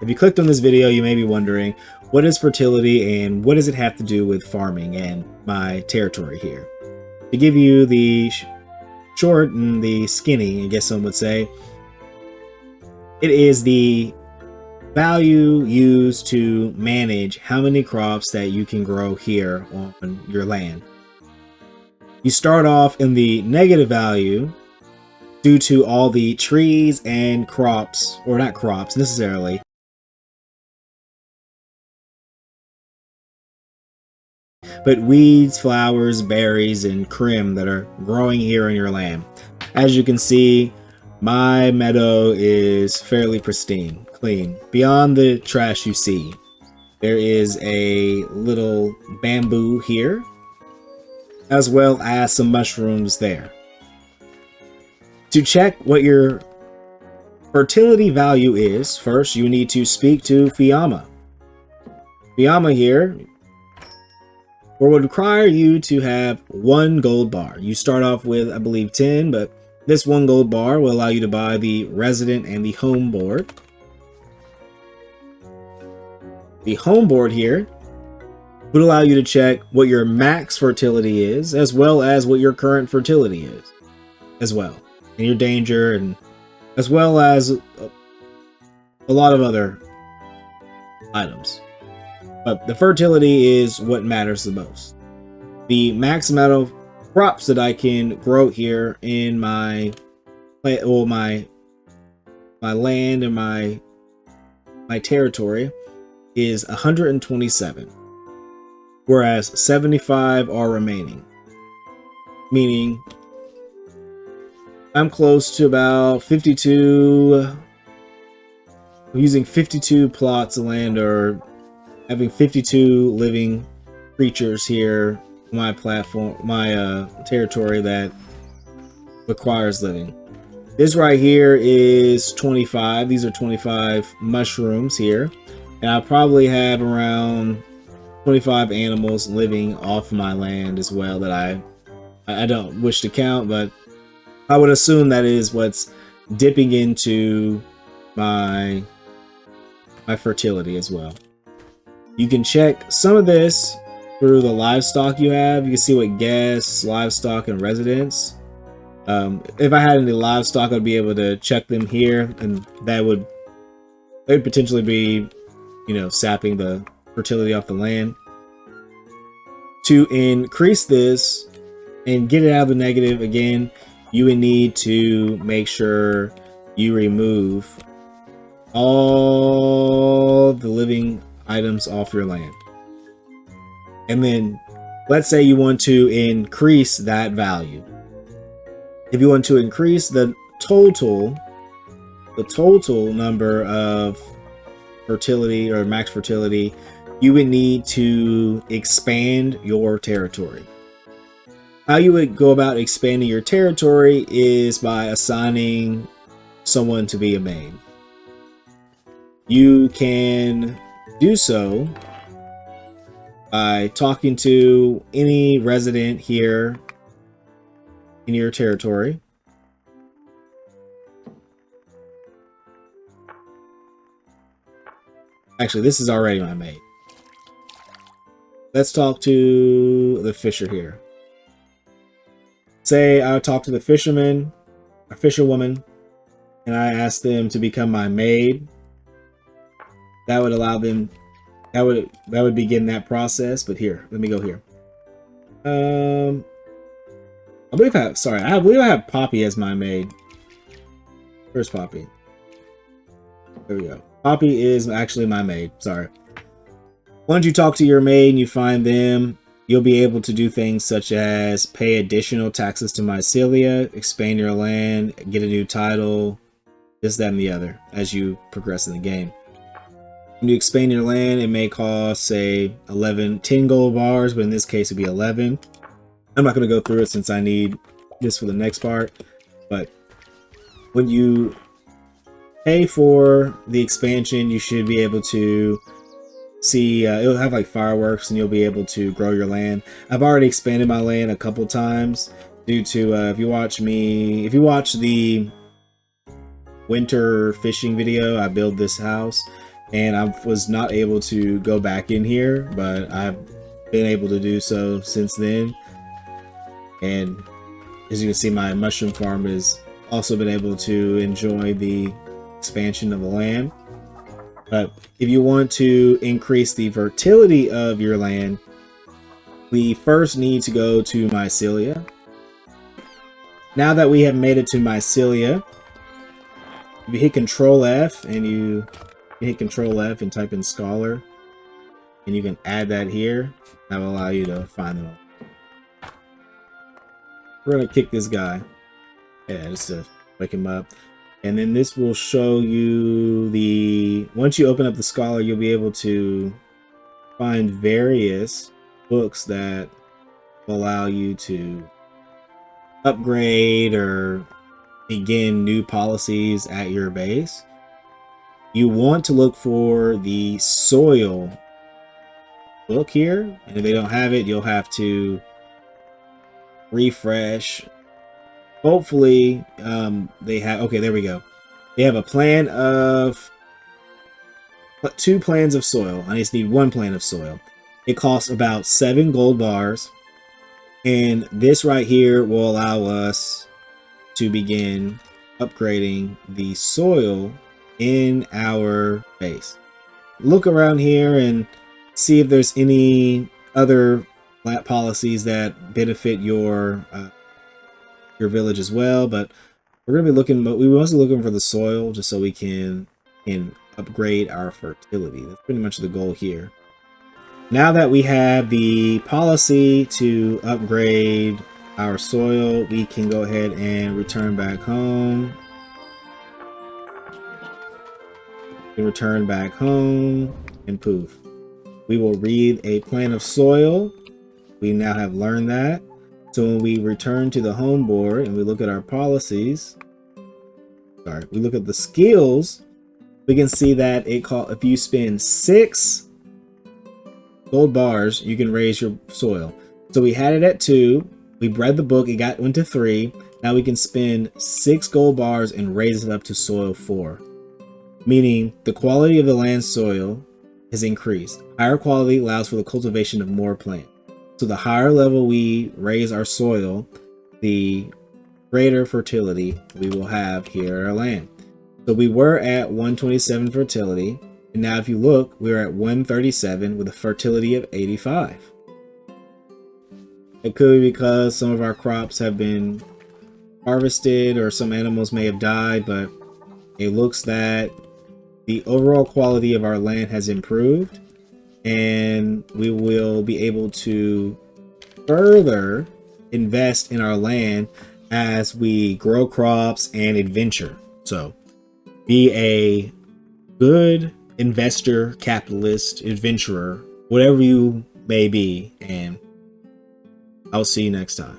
If you clicked on this video, you may be wondering, what is fertility and what does it have to do with farming and my territory here? To give you the short and the skinny, I guess some would say, it is the value used to manage how many crops that you can grow here on your land. You start off in the negative value due to all the trees and crops, or not crops necessarily, but weeds, flowers, berries, and crim that are growing here on your land. As you can see, my meadow is fairly pristine, clean. Beyond the trash you see, there is a little bamboo here, as well as some mushrooms there. To check what your fertility value is, first you need to speak to Fiamma. Fiamma here would require you to have 1 gold bar. You start off with, I believe, 10, but this 1 gold bar will allow you to buy the resident and the home board. The home board here would allow you to check what your max fertility is, as well as what your current fertility is, as well, and your danger, and as well as a lot of other items. But the fertility is what matters the most. The max amount of crops that I can grow here in my land and my territory is 127, whereas 75 are remaining, meaning I'm close to about 52, using 52 plots of land, or having 52 living creatures here on my platform, my territory that requires living. This right here is 25. These are 25 mushrooms here, and I probably have around 25 animals living off my land as well that I don't wish to count, but I would assume that is what's dipping into my fertility as well. You can check some of this through the livestock you have. You can see what guests, livestock, and residents. If I had any livestock, I'd be able to check them here, and they would potentially be, sapping the fertility off the land. To increase this and get it out of the negative, again, you would need to make sure you remove all the living items off your land. And then let's say you want to increase that value. If you want to increase the total number of fertility or max fertility, you would need to expand your territory. How you would go about expanding your territory is by assigning someone to be a maid. You can do so by talking to any resident here in your territory. Actually, this is already my maid. Let's talk to the fisher here. Say I talk to the fisherman, a fisherwoman, and I ask them to become my maid. That would allow them, that would begin that process. But here, let me go here. I believe I have Poppy as my maid. Where's Poppy? There we go. Poppy is actually my maid. Sorry. Once you talk to your maid and you find them, you'll be able to do things such as pay additional taxes to Mycelia, expand your land, get a new title, this, that, and the other as you progress in the game. When you expand your land, it may cost, say, 10 gold bars, but in this case it'd be 11. I'm not going to go through it since I need this for the next part, but when you pay for the expansion, you should be able to see, it'll have like fireworks and you'll be able to grow your land. I've already expanded my land a couple times due to, if you watch the winter fishing video, I build this house. and I was not able to go back in here, but I've been able to do so since then. And as you can see, my mushroom farm has also been able to enjoy the expansion of the land. But if you want to increase the fertility of your land, we first need to go to mycelia. Now that we have made it to mycelia, if you hit Control F and you hit Control F and type in scholar, and you can add that here, that will allow you to find them all. We're gonna kick this guy, yeah, just to wake him up, and then this will show you the. Once you open up the scholar, you'll be able to find various books that will allow you to upgrade or begin new policies at your base. You want to look for the soil book here, and if they don't have it, you'll have to refresh. Hopefully they have. Okay, there we go. They have a plan of 2 plans of soil. I just need 1 plan of soil. It costs about 7 gold bars, and this right here will allow us to begin upgrading the soil in our base. Look around here and see if there's any other plat policies that benefit your village as well, but we're gonna be looking. We were also looking for the soil just so we can upgrade our fertility. That's pretty much the goal here. Now that we have the policy to upgrade our soil, we can go ahead and return back home. Return back home, and poof, we will read a plan of soil. We now have learned that. So when we return to the home board and we look at our policies, we look at the skills, we can see that if you spend 6 gold bars, you can raise your soil. So we had it at 2. We bred the book, it went to 3. Now we can spend 6 gold bars and raise it up to soil 4. Meaning the quality of the land soil has increased. Higher quality allows for the cultivation of more plants. So the higher level we raise our soil, the greater fertility we will have here at our land. So we were at 127 fertility, and now if you look, we're at 137 with a fertility of 85. It could be because some of our crops have been harvested or some animals may have died, but it looks that the overall quality of our land has improved, and we will be able to further invest in our land as we grow crops and adventure. So be a good investor, capitalist, adventurer, whatever you may be, and I'll see you next time.